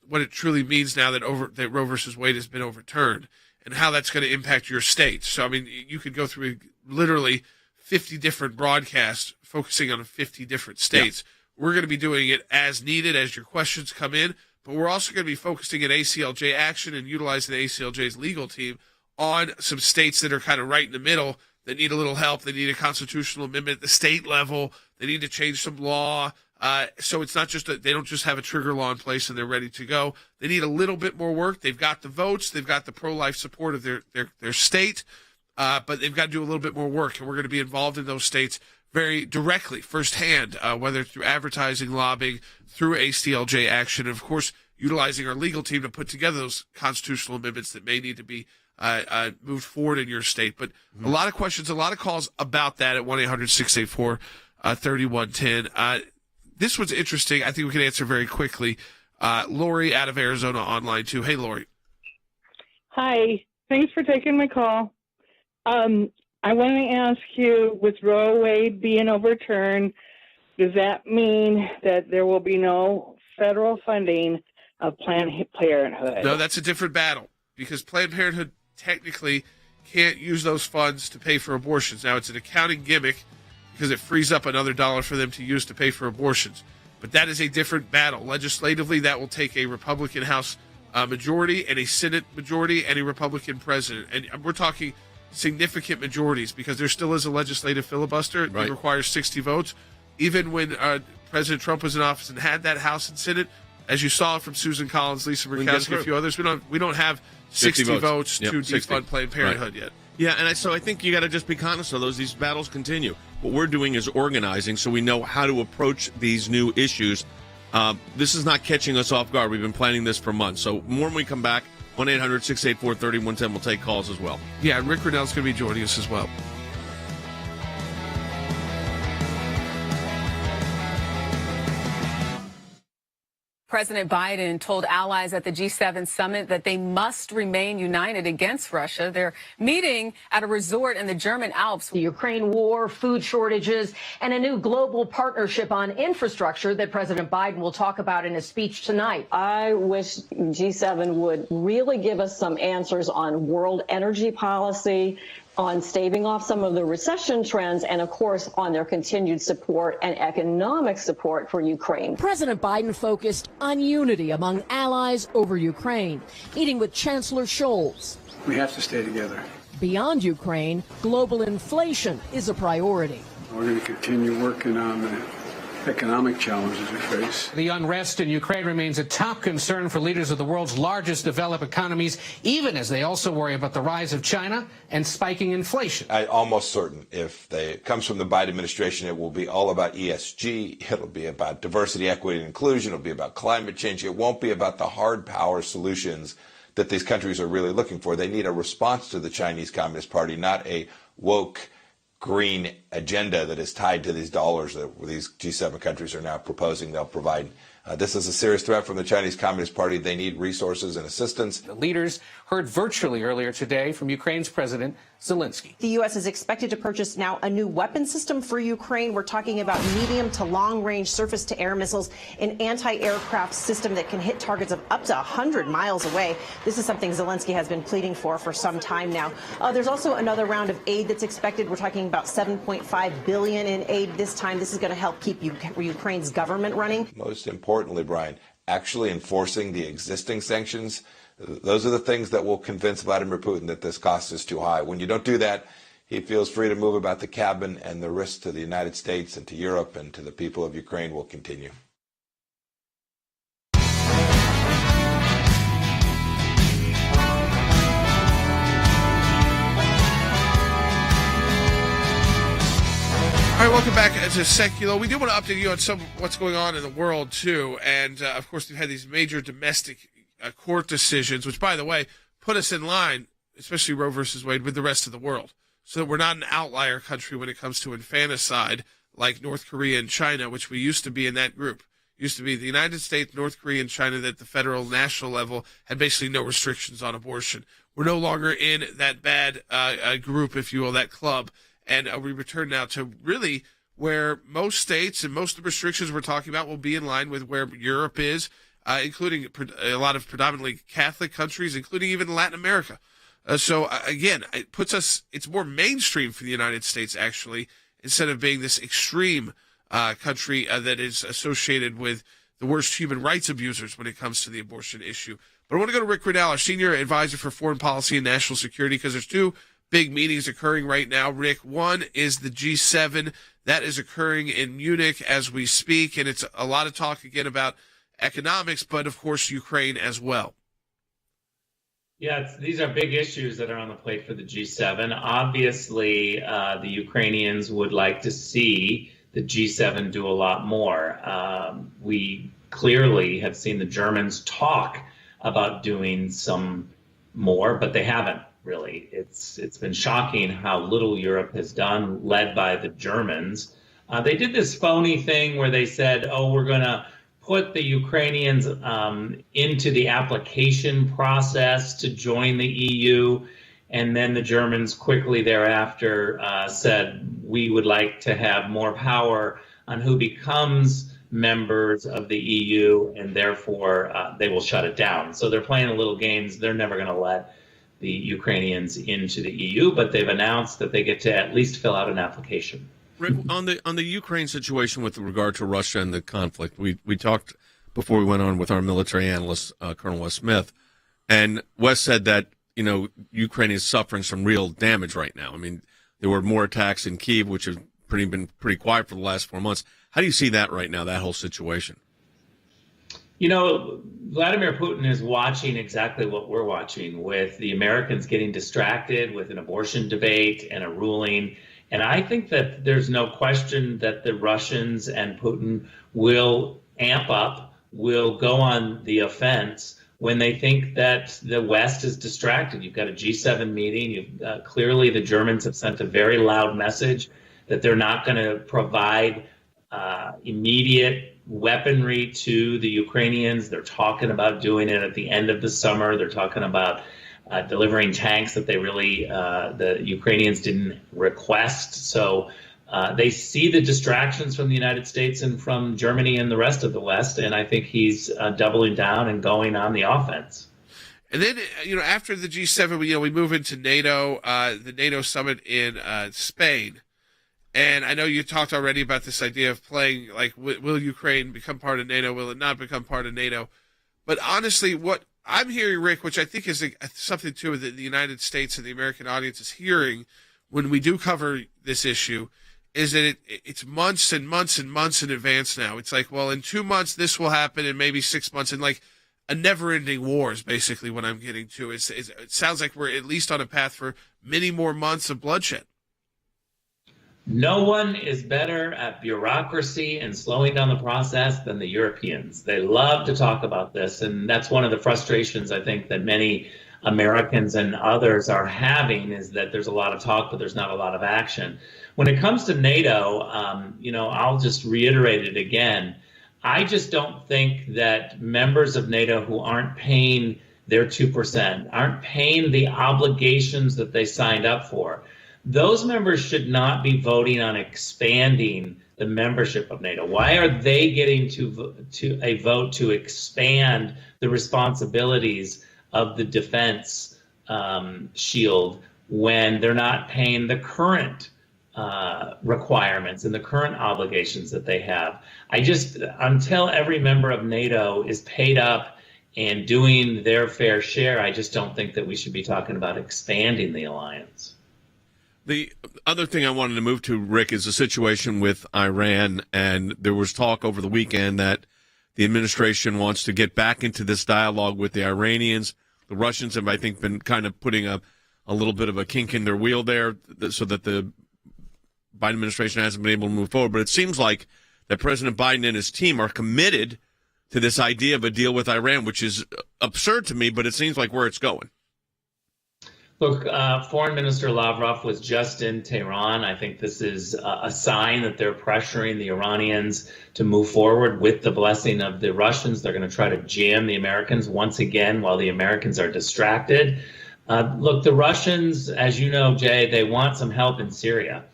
what it truly means now that Roe versus Wade has been overturned and how that's going to impact your state. So, I mean, you could go through literally 50 different broadcasts focusing on 50 different states. Yeah. We're going to be doing it as needed as your questions come in, but we're also going to be focusing at ACLJ action and utilizing the ACLJ's legal team on some states that are kind of right in the middle that need a little help. They need a constitutional amendment at the state level. They need to change some law. So it's not just they don't just have a trigger law in place and they're ready to go. They need a little bit more work. They've got the votes. They've got the pro-life support of their state. But they've got to do a little bit more work. And we're going to be involved in those states very directly, firsthand, whether through advertising, lobbying, through ACLJ action, and of course, utilizing our legal team to put together those constitutional amendments that may need to be moved forward in your state. But a lot of questions, a lot of calls about that at 1-800-684-3110. This was interesting. I think we can answer very quickly. Lori out of Arizona online too. Hey, Lori. Hi. Thanks for taking my call. I want to ask you, with Roe Wade being overturned, does that mean that there will be no federal funding of Planned Parenthood? No, that's a different battle because Planned Parenthood technically can't use those funds to pay for abortions. Now, it's an accounting gimmick because it frees up another dollar for them to use to pay for abortions. But that is a different battle. Legislatively, that will take a Republican House majority and a Senate majority and a Republican president. And we're talking significant majorities because there still is a legislative filibuster. Right. It requires 60 votes. Even when President Trump was in office and had that House and Senate, as you saw from Susan Collins, Lisa Murkowski, a few others, we don't have 60 votes to defund Planned Parenthood yet. Yeah, and so I think you got to just be cognizant of those. These battles continue. What we're doing is organizing so we know how to approach these new issues. This is not catching us off guard. We've been planning this for months. So more when we come back, 1-800-684-3110. We'll take calls as well. Yeah, and Rick Riddell's going to be joining us as well. President Biden told allies at the G7 summit that they must remain united against Russia. They're meeting at a resort in the German Alps. The Ukraine war, food shortages, and a new global partnership on infrastructure that President Biden will talk about in his speech tonight. I wish G7 would really give us some answers on world energy policy, on staving off some of the recession trends, and of course on their continued support and economic support for Ukraine. President Biden focused on unity among allies over Ukraine, meeting with Chancellor Scholz. We have to stay together. Beyond Ukraine, global inflation is a priority. We're going to continue working on the economic challenges we face. The unrest in Ukraine remains a top concern for leaders of the world's largest developed economies, even as they also worry about the rise of China and spiking inflation. I'm almost certain if it comes from the Biden administration, it will be all about ESG. It'll be about diversity, equity, and inclusion. It'll be about climate change. It won't be about the hard power solutions that these countries are really looking for. They need a response to the Chinese Communist Party, not a woke green agenda that is tied to these dollars that these G7 countries are now proposing they'll provide. This is a serious threat from the Chinese Communist Party. They need resources and assistance. The leaders heard virtually earlier today from Ukraine's President Zelensky. The U.S. is expected to purchase now a new weapon system for Ukraine. We're talking about medium to long-range surface-to-air missiles, an anti-aircraft system that can hit targets of up to 100 miles away. This is something Zelensky has been pleading for some time now. There's also another round of aid that's expected. We're talking about $7.5 billion in aid this time. This is going to help keep Ukraine's government running. Most importantly, Brian, actually enforcing the existing sanctions. Those are the things that will convince Vladimir Putin that this cost is too high. When you don't do that, he feels free to move about the cabin, and the risk to the United States and to Europe and to the people of Ukraine will continue. All right, welcome back to Sekulow. We do want to update you on some what's going on in the world, too. And, of course, we've had these major domestic court decisions, which, by the way, put us in line, especially Roe versus Wade, with the rest of the world. So that we're not an outlier country when it comes to infanticide like North Korea and China, which we used to be in that group. It used to be the United States, North Korea, and China that at the federal national level had basically no restrictions on abortion. We're no longer in that bad group, if you will, that club. And we return now to really where most states and most of the restrictions we're talking about will be in line with where Europe is, including a lot of predominantly Catholic countries, including even Latin America. So again, it puts us, it's more mainstream for the United States, actually, instead of being this extreme country that is associated with the worst human rights abusers when it comes to the abortion issue. But I want to go to Rick Rideau, our senior advisor for foreign policy and national security, because there's two big meetings occurring right now, Rick. One is the G7. That is occurring in Munich as we speak, and it's a lot of talk again about economics, but of course Ukraine as well. Yeah, these are big issues that are on the plate for the G7. Obviously, the Ukrainians would like to see the G7 do a lot more. We clearly have seen the Germans talk about doing some more, but they haven't. Really, it's been shocking how little Europe has done, led by the Germans. They did this phony thing where they said, "Oh, we're going to put the Ukrainians into the application process to join the EU," and then the Germans quickly thereafter said, "We would like to have more power on who becomes members of the EU, and therefore they will shut it down." So they're playing little games. They're never going to let the Ukrainians into the EU, but they've announced that they get to at least fill out an application. Rick, on the Ukraine situation with regard to Russia and the conflict, we talked before we went on with our military analyst, Colonel Wes Smith, and Wes said that, Ukraine is suffering some real damage right now. I mean, there were more attacks in Kyiv, which has been pretty quiet for the last 4 months. How do you see that right now, that whole situation? Vladimir Putin is watching exactly what we're watching, with the Americans getting distracted with an abortion debate and a ruling. And I think that there's no question that the Russians and Putin will amp up, will go on the offense when they think that the West is distracted. You've got a G7 meeting. Clearly, the Germans have sent a very loud message that they're not going to provide immediate weaponry to the Ukrainians. They're talking about doing it at the end of the summer. They're talking about delivering tanks that the Ukrainians didn't request. So they see the distractions from the United States and from Germany and the rest of the West, and I think he's doubling down and going on the offense. And then, after the G7, we move into NATO, the NATO summit in Spain. And I know you talked already about this idea of playing, like, will Ukraine become part of NATO? Will it not become part of NATO? But honestly, what I'm hearing, Rick, which I think is something, too, that the United States and the American audience is hearing when we do cover this issue, is that it's months and months and months in advance now. It's like, well, in 2 months this will happen, and maybe 6 months, and like a never-ending war is basically what I'm getting to. It sounds like we're at least on a path for many more months of bloodshed. No one is better at bureaucracy and slowing down the process than the Europeans. They love to talk about this, and that's one of the frustrations I think that many Americans and others are having, is that there's a lot of talk, but there's not a lot of action. When it comes to NATO, I'll just reiterate it again. I just don't think that members of NATO who aren't paying their 2%, aren't paying the obligations that they signed up for, those members should not be voting on expanding the membership of NATO. Why are they getting to a vote to expand the responsibilities of the defense shield when they're not paying the current requirements and the current obligations that they have? Until every member of NATO is paid up and doing their fair share, I just don't think that we should be talking about expanding the alliance. The other thing I wanted to move to, Rick, is the situation with Iran. And there was talk over the weekend that the administration wants to get back into this dialogue with the Iranians. The Russians have, I think, been kind of putting a little bit of a kink in their wheel there so that the Biden administration hasn't been able to move forward. But it seems like that President Biden and his team are committed to this idea of a deal with Iran, which is absurd to me, but it seems like where it's going. Look, Foreign Minister Lavrov was just in Tehran. I think this is a sign that they're pressuring the Iranians to move forward with the blessing of the Russians. They're going to try to jam the Americans once again while the Americans are distracted. Look, the Russians, as you know, Jay, they want some help in Syria.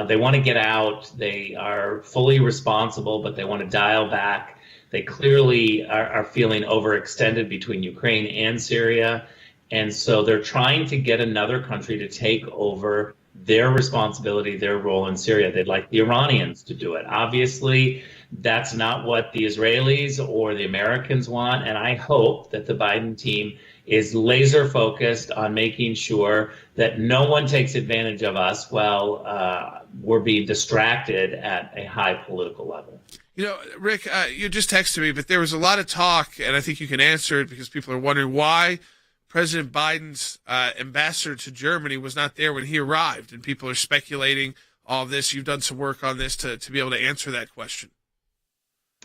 They want to get out. They are fully responsible, but they want to dial back. They clearly are feeling overextended between Ukraine and Syria. And so they're trying to get another country to take over their responsibility, their role in Syria. They'd like the Iranians to do it. Obviously, that's not what the Israelis or the Americans want. And I hope that the Biden team is laser focused on making sure that no one takes advantage of us while we're being distracted at a high political level. Rick, you just texted me, but there was a lot of talk, and I think you can answer it because people are wondering why President Biden's ambassador to Germany was not there when he arrived, and people are speculating all this. You've done some work on this to be able to answer that question.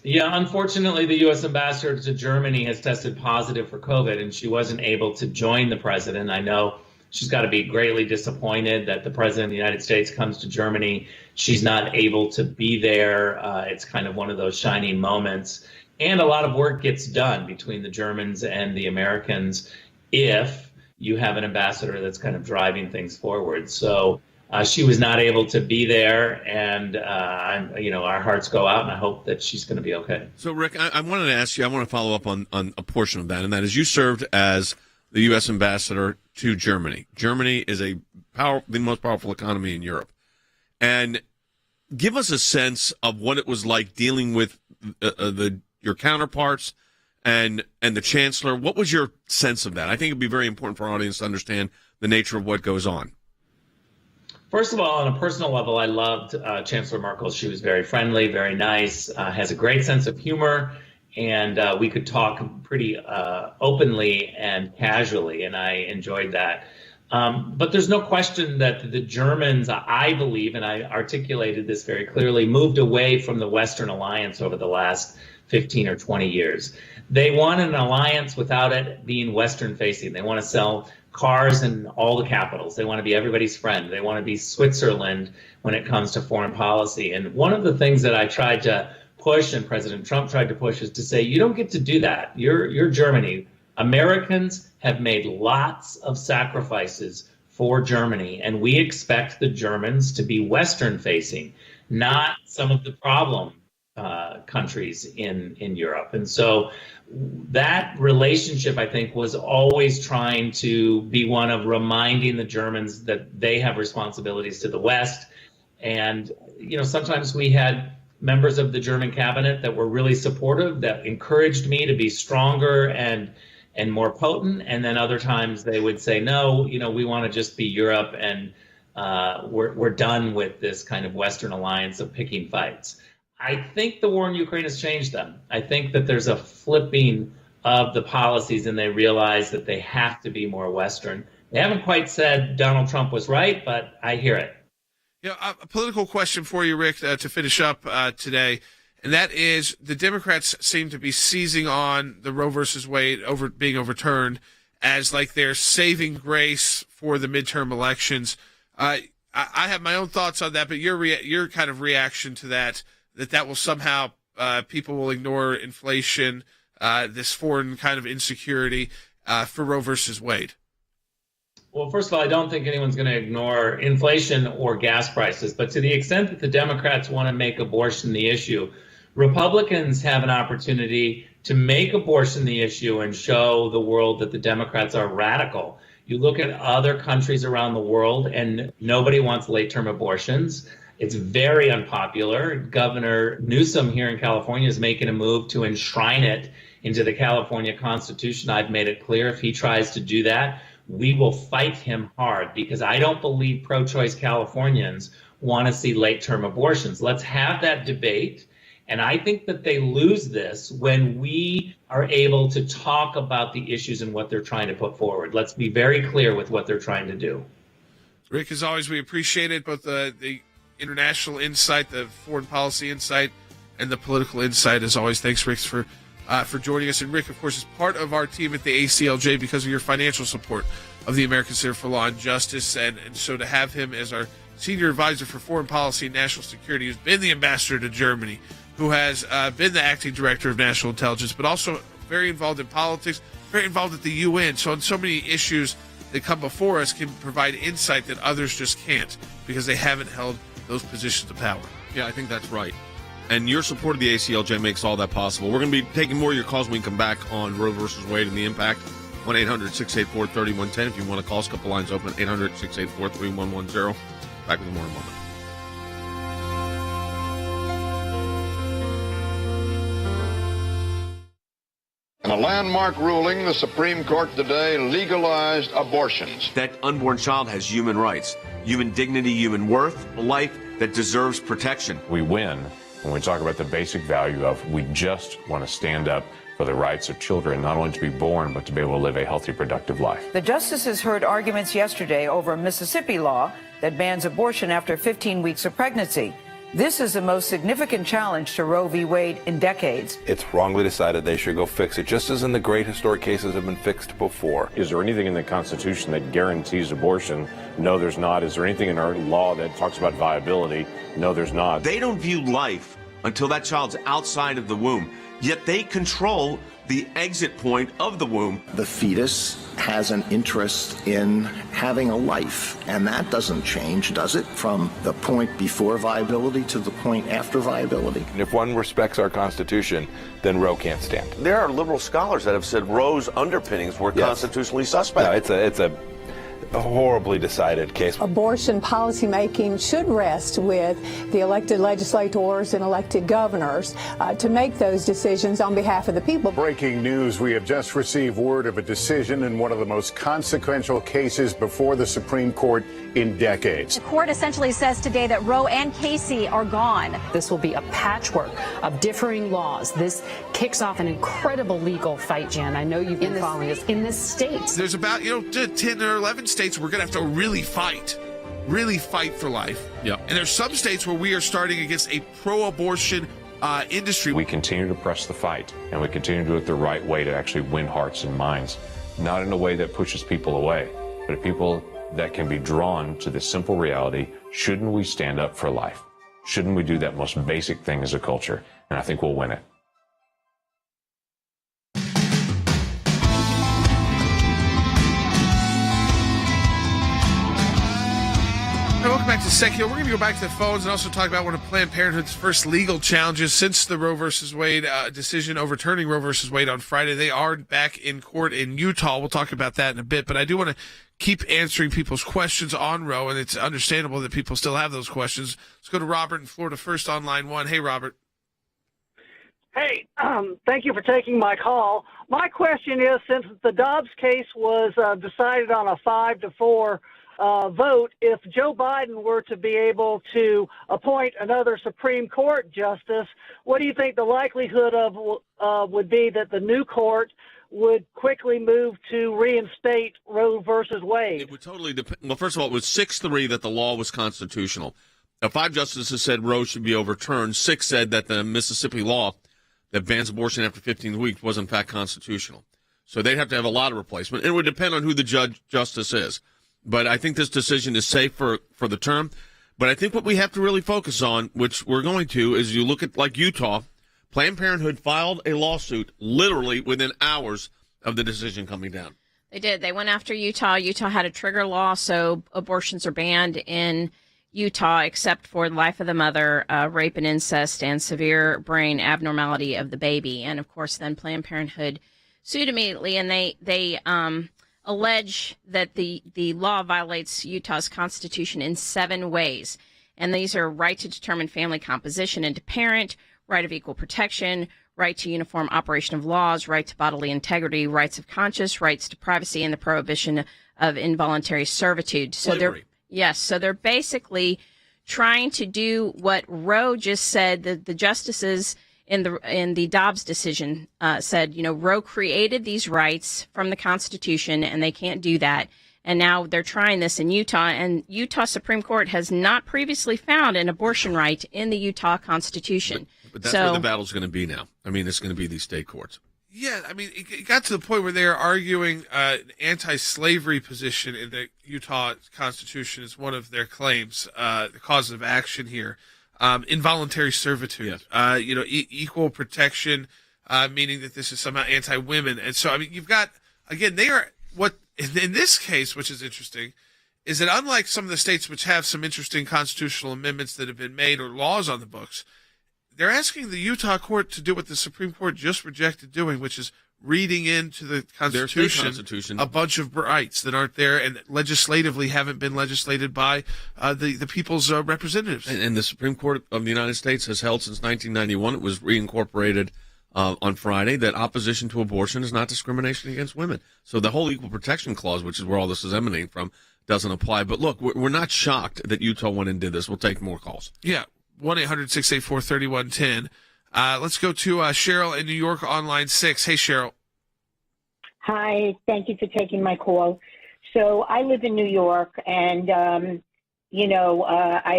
Yeah, unfortunately, the U.S. ambassador to Germany has tested positive for COVID, and she wasn't able to join the president. I know she's got to be greatly disappointed that the president of the United States comes to Germany. She's not able to be there. It's kind of one of those shining moments. And a lot of work gets done between the Germans and the Americans if you have an ambassador that's kind of driving things forward. So she was not able to be there, and our hearts go out, and I hope that she's going to be okay. So, Rick, I wanted to ask you, I want to follow up on a portion of that, and that is you served as the U.S. ambassador to Germany. Germany is the most powerful economy in Europe. And give us a sense of what it was like dealing with your counterparts and the chancellor. What was your sense of that? I think it'd be very important for our audience to understand the nature of what goes on. First of all, on a personal level, I loved Chancellor Merkel. She was very friendly, very nice, has a great sense of humor, and we could talk pretty openly and casually, and I enjoyed that. But there's no question that the Germans, I believe, and I articulated this very clearly, moved away from the Western alliance over the last 15 or 20 years. They want an alliance without it being Western facing. They want to sell cars in all the capitals. They want to be everybody's friend. They want to be Switzerland when it comes to foreign policy. And one of the things that I tried to push, and President Trump tried to push, is to say, you don't get to do that. You're Germany. Americans have made lots of sacrifices for Germany, and we expect the Germans to be Western facing, not some of the problem countries in Europe. And so that relationship, I think, was always trying to be one of reminding the Germans that they have responsibilities to the West. And, you know, sometimes we had members of the German cabinet that were really supportive, that encouraged me to be stronger and more potent. And then other times they would say, no, you know, we want to just be Europe, and we're done with this kind of Western alliance of picking fights. I think the war in Ukraine has changed them. I think that there's a flipping of the policies, and they realize that they have to be more Western. They haven't quite said Donald Trump was right, but I hear it. Yeah, a political question for you, Rick, to finish up today, and that is the Democrats seem to be seizing on the Roe versus Wade being overturned as like their saving grace for the midterm elections. I have my own thoughts on that, but your kind of reaction to that will somehow people will ignore inflation, this foreign kind of insecurity for Roe versus Wade. Well, first of all, I don't think anyone's going to ignore inflation or gas prices. But to the extent that the Democrats want to make abortion the issue, Republicans have an opportunity to make abortion the issue and show the world that the Democrats are radical. You look at other countries around the world, and nobody wants late-term abortions. It's very unpopular. Governor Newsom here in California is making a move to enshrine it into the California Constitution. I've made it clear if he tries to do that, we will fight him hard, because I don't believe pro-choice Californians want to see late-term abortions. Let's have that debate. And I think that they lose this when we are able to talk about the issues and what they're trying to put forward. Let's be very clear with what they're trying to do. Rick, as always, we appreciate it, both the international insight, the foreign policy insight, and the political insight. As always, thanks, Rick, for joining us. And Rick, of course, is part of our team at the ACLJ because of your financial support of the American Center for Law and Justice. And so to have him as our senior advisor for foreign policy and national security, who's been the ambassador to Germany, who has been the acting director of national intelligence, but also very involved in politics, very involved at the UN. So on so many issues that come before us, can provide insight that others just can't because they haven't held those positions of power. Yeah, I think that's right. And your support of the ACLJ makes all that possible. We're going to be taking more of your calls when we come back on Roe versus Wade and the impact. 1-800-684-3110. If you want to call us, a couple lines open. 800-684-3110. Back with more in a moment. In a landmark ruling, the Supreme Court today legalized abortions. That unborn child has human rights, human dignity, human worth, a life that deserves protection. We win when we talk about the basic value of we just want to stand up for the rights of children, not only to be born, but to be able to live a healthy, productive life. The justices heard arguments yesterday over a Mississippi law that bans abortion after 15 weeks of pregnancy. This is the most significant challenge to Roe v. Wade in decades. It's wrongly decided they should go fix it, just as in the great historic cases have been fixed before. Is there anything in the Constitution that guarantees abortion? No, there's not. Is there anything in our law that talks about viability? No, there's not. They don't view life until that child's outside of the womb, yet they control the exit point of the womb. The fetus has an interest in having a life, and that doesn't change, does it, from the point before viability to the point after viability? And if one respects our Constitution, then Roe can't stand. There are liberal scholars that have said Roe's underpinnings were constitutionally suspect. No, it's a horribly decided case. Abortion policymaking should rest with the elected legislators and elected governors to make those decisions on behalf of the people. Breaking news, we have just received word of a decision in one of the most consequential cases before the Supreme Court in decades. The court essentially says today that Roe and Casey are gone. This will be a patchwork of differing laws. This kicks off an incredible legal fight, Jen. I know you've been following this in this state. There's about 10 or 11 states we're going to have to really fight for life. Yep. And there's some states where we are starting against a pro-abortion industry. We continue to press the fight, and we continue to do it the right way to actually win hearts and minds, not in a way that pushes people away, but people that can be drawn to the simple reality: shouldn't we stand up for life? Shouldn't we do that most basic thing as a culture? And I think we'll win it. Welcome back to Sekulow. We're going to go back to the phones and also talk about one of Planned Parenthood's first legal challenges since the Roe versus Wade decision overturning Roe versus Wade on Friday. They are back in court in Utah. We'll talk about that in a bit, but I do want to keep answering people's questions on Roe, and it's understandable that people still have those questions. Let's go to Robert in Florida first on line one. Hey, Robert. Hey, thank you for taking my call. My question is, since the Dobbs case was decided on a 5-4 vote, if Joe Biden were to be able to appoint another Supreme Court justice, what do you think the likelihood of would be that the new court would quickly move to reinstate Roe versus Wade? It would totally depend. Well, first of all, it was 6-3 that the law was constitutional. 5 justices said Roe should be overturned. 6 said that the Mississippi law that bans abortion after 15 weeks was in fact constitutional. So they'd have to have a lot of replacement. It would depend on who the justice is. But I think this decision is safe for the term. But I think what we have to really focus on, which we're going to, is you look at like Utah. Planned Parenthood filed a lawsuit literally within hours of the decision coming down. They did. They went after Utah. Utah had a trigger law, so abortions are banned in Utah except for the life of the mother, rape and incest, and severe brain abnormality of the baby. And, of course, then Planned Parenthood sued immediately, and they allege that the law violates Utah's constitution in 7 ways. And these are right to determine family composition and to parent, right of equal protection, right to uniform operation of laws, right to bodily integrity, rights of conscience, rights to privacy, and the prohibition of involuntary servitude. So they're basically trying to do what Roe just said. The justices in the Dobbs decision said, Roe created these rights from the Constitution, and they can't do that. And now they're trying this in Utah, and Utah Supreme Court has not previously found an abortion right in the Utah Constitution. But that's where the battle's going to be now. I mean, it's going to be these state courts. Yeah, I mean, it got to the point where they are arguing an anti-slavery position in the Utah Constitution is one of their claims, the cause of action here. Involuntary servitude, yes. Equal protection, meaning that this is somehow anti-women. And so, I mean, you've got, again, they are, what, in this case, which is interesting, is that unlike some of the states which have some interesting constitutional amendments that have been made or laws on the books, they're asking the Utah court to do what the Supreme Court just rejected doing, which is reading into the Constitution a bunch of rights that aren't there and legislatively haven't been legislated by the people's representatives. And the Supreme Court of the United States has held since 1991, it was reincorporated on Friday, that opposition to abortion is not discrimination against women. So the whole equal protection clause, which is where all this is emanating from, doesn't apply. But look, we're not shocked that Utah went and did this. We'll take more calls. Yeah, 1-800-684-3110. Let's go to Cheryl in New York on line 6. Hey, Cheryl. Hi, thank you for taking my call. So I live in New York, and, I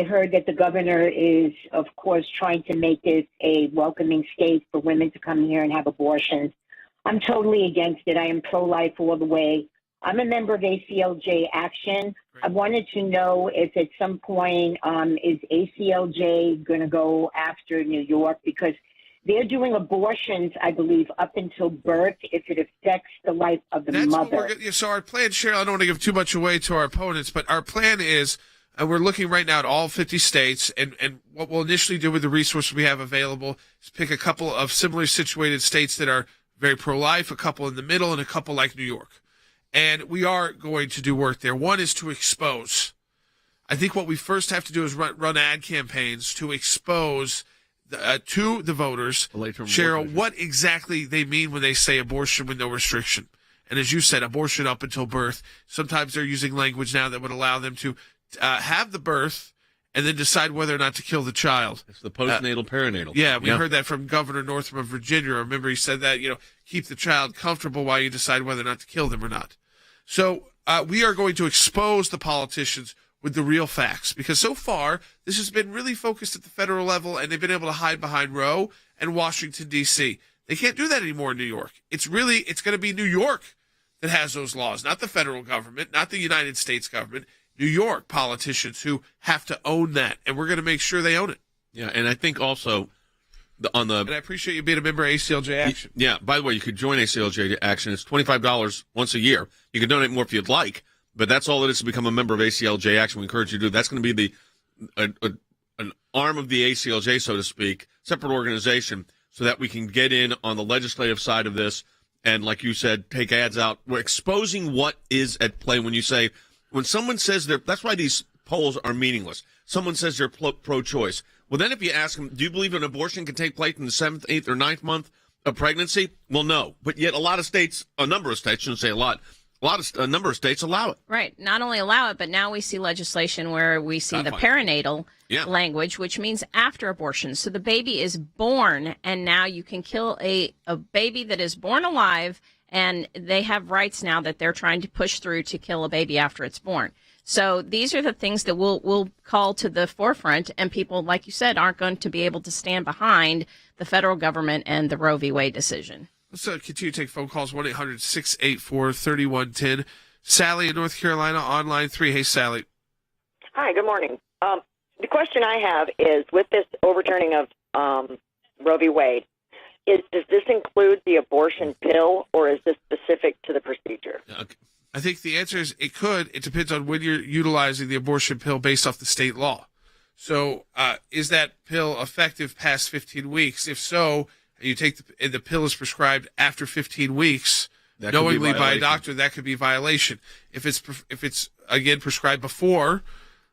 heard that the governor is, of course, trying to make it a welcoming state for women to come here and have abortions. I'm totally against it. I am pro-life all the way. I'm a member of ACLJ Action. I wanted to know if at some point is ACLJ going to go after New York, because they're doing abortions, I believe, up until birth if it affects the life of the mother. So our plan, Cheryl, I don't want to give too much away to our opponents, but our plan is, we're looking right now at all 50 states, and what we'll initially do with the resources we have available is pick a couple of similarly situated states that are very pro-life, a couple in the middle, and a couple like New York. And we are going to do work there. One is to expose. I think what we first have to do is run ad campaigns to expose to the voters, Cheryl, what exactly they mean when they say abortion with no restriction. And as you said, abortion up until birth. Sometimes they're using language now that would allow them to have the birth and then decide whether or not to kill the child. It's the postnatal, perinatal. Yeah, we heard that from Governor Northam of Virginia. Remember, he said that, keep the child comfortable while you decide whether or not to kill them or not. So we are going to expose the politicians with the real facts, because so far this has been really focused at the federal level, and they've been able to hide behind Roe and Washington, D.C. They can't do that anymore in New York. It's going to be New York that has those laws, not the federal government, not the United States government. New York politicians who have to own that, and we're going to make sure they own it. Yeah, and I think also on the... And I appreciate you being a member of ACLJ Action. Yeah, by the way, you could join ACLJ Action. It's $25 once a year. You can donate more if you'd like, but that's all it is to become a member of ACLJ Action. We encourage you to do. That's going to be an arm of the ACLJ, so to speak, separate organization, so that we can get in on the legislative side of this and, like you said, take ads out. We're exposing what is at play when you say, when someone says that's why these polls are meaningless. Someone says they're pro-choice. Well, then if you ask them, do you believe an abortion can take place in the 7th, 8th, or 9th month of pregnancy? Well, no. But yet a lot of states, a number of states, shouldn't say a number of states allow it. Right. Not only allow it, but now we see legislation where we see the perinatal language, which means after abortion. So the baby is born, and now you can kill a baby that is born alive, and they have rights now that they're trying to push through to kill a baby after it's born. So these are the things that we'll call to the forefront, and people, like you said, aren't going to be able to stand behind the federal government and the Roe v. Wade decision. Let's continue to take phone calls, 1-800-684-3110. Sally in North Carolina, on line 3. Hey, Sally. Hi, good morning. The question I have is, with this overturning of Roe v. Wade, does this include the abortion pill, or is this specific to the procedure? Okay. I think the answer is it could. It depends on when you're utilizing the abortion pill based off the state law. So is that pill effective past 15 weeks? If so, and you take the pill is prescribed after 15 weeks, knowingly by a doctor, that could be a violation. If it's again prescribed before,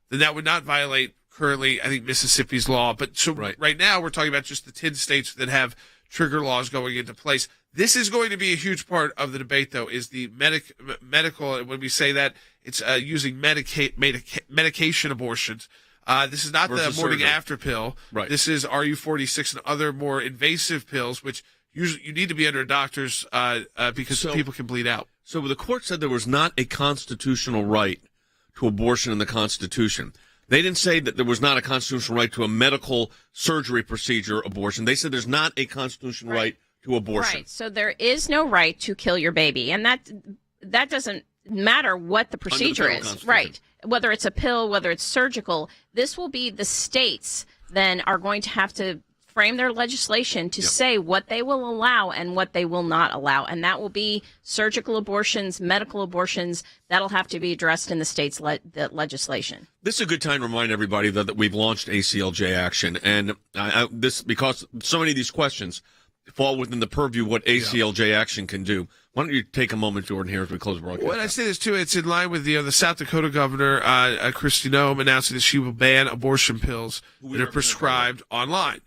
then that would not violate currently, I think, Mississippi's law. But so right now we're talking about just the 10 states that have trigger laws going into place. This is going to be a huge part of the debate, though, is the medical, and when we say that, it's using medication abortions. This is not the morning after pill. Right. This is RU46 and other more invasive pills, which usually you need to be under a doctor's because people can bleed out. So the court said there was not a constitutional right to abortion in the Constitution. They didn't say that there was not a constitutional right to a medical surgery procedure abortion. They said there's not a constitutional right to abortion. Right. So there is no right to kill your baby, and that doesn't matter what the procedure is. Right. Whether it's a pill, whether it's surgical, this will be the states then are going to have to frame their legislation to say what they will allow and what they will not allow. And that will be surgical abortions, medical abortions. That'll have to be addressed in the state's legislation. This is a good time to remind everybody that we've launched ACLJ Action. And because so many of these questions fall within the purview of what ACLJ Action can do. Why don't you take a moment, Jordan, here as we close the broadcast? When I say this, too, it's in line with the South Dakota governor, Kristi Noem, announcing that she will ban abortion pills that are prescribed online.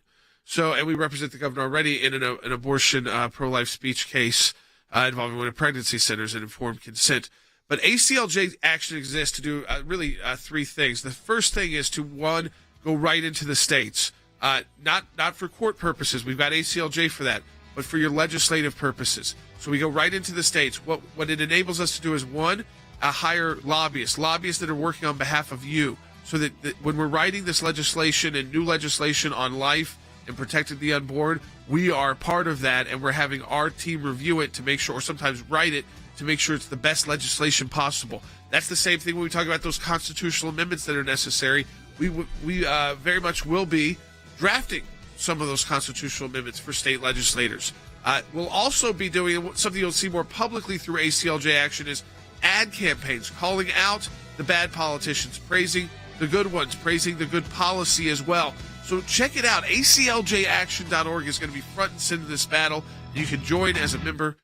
So, and we represent the governor already in an abortion pro-life speech case involving one of pregnancy centers and informed consent. But ACLJ Action exists to do really three things. The first thing is to, one, go right into the states. Not for court purposes. We've got ACLJ for that, but for your legislative purposes. So we go right into the states. What it enables us to do is, one, hire lobbyists that are working on behalf of you, so that when we're writing this legislation and new legislation on life and protecting the unborn, we are part of that, and we're having our team review it to make sure, or sometimes write it to make sure it's the best legislation possible. That's the same thing when we talk about those constitutional amendments that are necessary. We very much will be drafting some of those constitutional amendments for state legislators. We'll also be doing something you'll see more publicly through ACLJ Action is ad campaigns, calling out the bad politicians, praising the good ones, praising the good policy as well. So check it out. ACLJaction.org is going to be front and center in this battle. You can join as a member